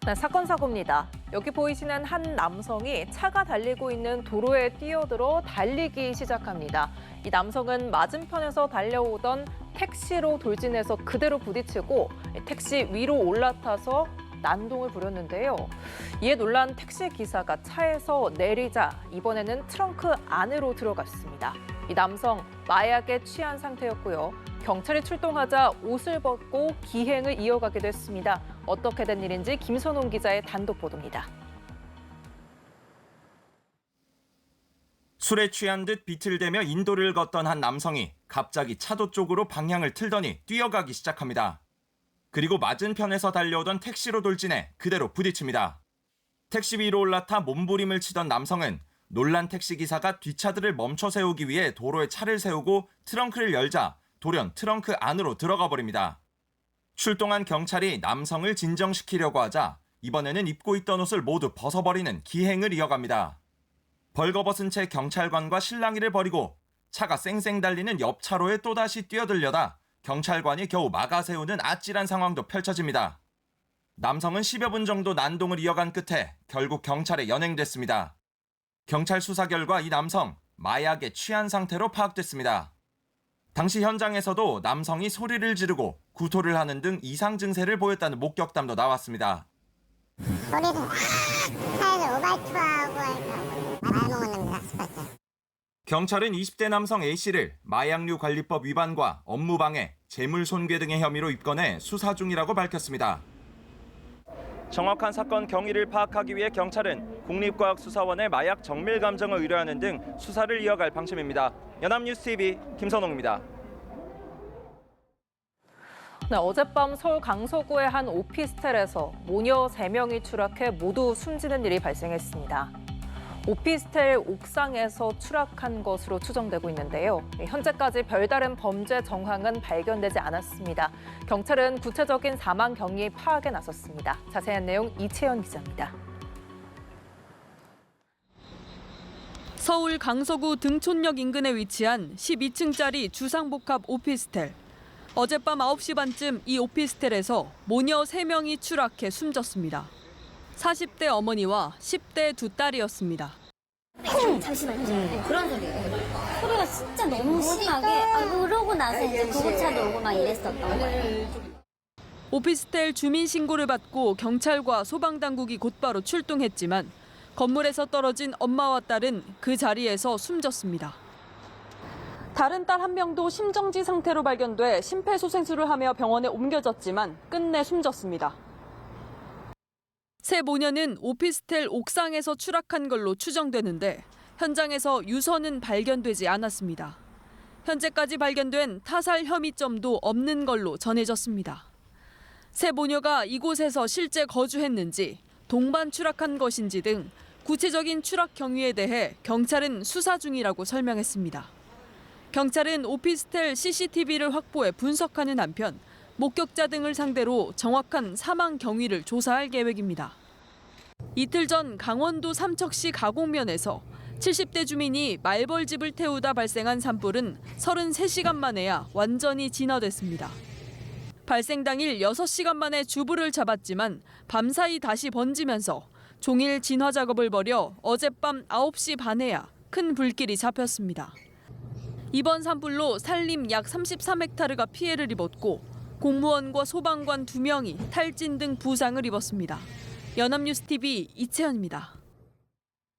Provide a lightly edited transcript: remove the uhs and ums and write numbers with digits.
네, 사건 사고입니다. 여기 보이시는 한 남성이 차가 달리고 있는 도로에 뛰어들어 달리기 시작합니다. 이 남성은 맞은편에서 달려오던 택시로 돌진해서 그대로 부딪히고 택시 위로 올라타서 난동을 부렸는데요. 이에 놀란 택시 기사가 차에서 내리자 이번에는 트렁크 안으로 들어갔습니다. 이 남성 마약에 취한 상태였고요. 경찰이 출동하자 옷을 벗고 기행을 이어가기도 했습니다. 어떻게 된 일인지 김선홍 기자의 단독 보도입니다. 술에 취한 듯 비틀대며 인도를 걷던 한 남성이 갑자기 차도 쪽으로 방향을 틀더니 뛰어가기 시작합니다. 그리고 맞은편에서 달려오던 택시로 돌진해 그대로 부딪힙니다. 택시 위로 올라타 몸부림을 치던 남성은 놀란 택시기사가 뒷차들을 멈춰 세우기 위해 도로에 차를 세우고 트렁크를 열자 돌연 트렁크 안으로 들어가 버립니다. 출동한 경찰이 남성을 진정시키려고 하자 이번에는 입고 있던 옷을 모두 벗어버리는 기행을 이어갑니다. 벌거벗은 채 경찰관과 실랑이를 벌이고 차가 쌩쌩 달리는 옆 차로에 또다시 뛰어들려다 경찰관이 겨우 막아세우는 아찔한 상황도 펼쳐집니다. 남성은 10여 분 정도 난동을 이어간 끝에 결국 경찰에 연행됐습니다. 경찰 수사 결과 이 남성 마약에 취한 상태로 파악됐습니다. 당시 현장에서도 남성이 소리를 지르고 구토를 하는 등 이상 증세를 보였다는 목격담도 나왔습니다. 소리를 막 차에서 오발투하고 하니까 말 먹은 놈이 났었죠. 경찰은 20대 남성 A씨를 마약류 관리법 위반과 업무방해, 재물손괴 등의 혐의로 입건해 수사 중이라고 밝혔습니다. 정확한 사건 경위를 파악하기 위해 경찰은 국립과학수사원에 마약 정밀 감정을 의뢰하는 등 수사를 이어갈 방침입니다. 연합뉴스TV 김선홍입니다. 네, 어젯밤 서울 강서구의 한 오피스텔에서 모녀 3명이 추락해 모두 숨지는 일이 발생했습니다. 오피스텔 옥상에서 추락한 것으로 추정되고 있는데요. 현재까지 별다른 범죄 정황은 발견되지 않았습니다. 경찰은 구체적인 사망 경위 파악에 나섰습니다. 자세한 내용 이채연 기자입니다. 서울 강서구 등촌역 인근에 위치한 12층짜리 주상복합 오피스텔. 어젯밤 9시 반쯤 이 오피스텔에서 모녀 3명이 추락해 숨졌습니다. 40대 어머니와 10대 두 딸이었습니다. 잠시만요. 그런 소리예요. 소리가 진짜 너무 심하게 그러고 나서 이제 구급차도 오고 막 이랬었던 거예요. 오피스텔 주민 신고를 받고 경찰과 소방당국이 곧바로 출동했지만 건물에서 떨어진 엄마와 딸은 그 자리에서 숨졌습니다. 다른 딸 한 명도 심정지 상태로 발견돼 심폐소생술을 하며 병원에 옮겨졌지만 끝내 숨졌습니다. 세 모녀는 오피스텔 옥상에서 추락한 걸로 추정되는데 현장에서 유서는 발견되지 않았습니다. 현재까지 발견된 타살 혐의점도 없는 걸로 전해졌습니다. 세 모녀가 이곳에서 실제 거주했는지, 동반 추락한 것인지 등 구체적인 추락 경위에 대해 경찰은 수사 중이라고 설명했습니다. 경찰은 오피스텔 CCTV를 확보해 분석하는 한편 목격자 등을 상대로 정확한 사망 경위를 조사할 계획입니다. 이틀 전 강원도 삼척시 가곡면에서 70대 주민이 말벌집을 태우다 발생한 산불은 33시간 만에야 완전히 진화됐습니다. 발생 당일 6시간 만에 주불을 잡았지만 밤사이 다시 번지면서 종일 진화 작업을 벌여 어젯밤 9시 반에야 큰 불길이 잡혔습니다. 이번 산불로 산림 약 33헥타르가 피해를 입었고 공무원과 소방관 2명이 탈진 등 부상을 입었습니다. 연합뉴스TV 이채연입니다.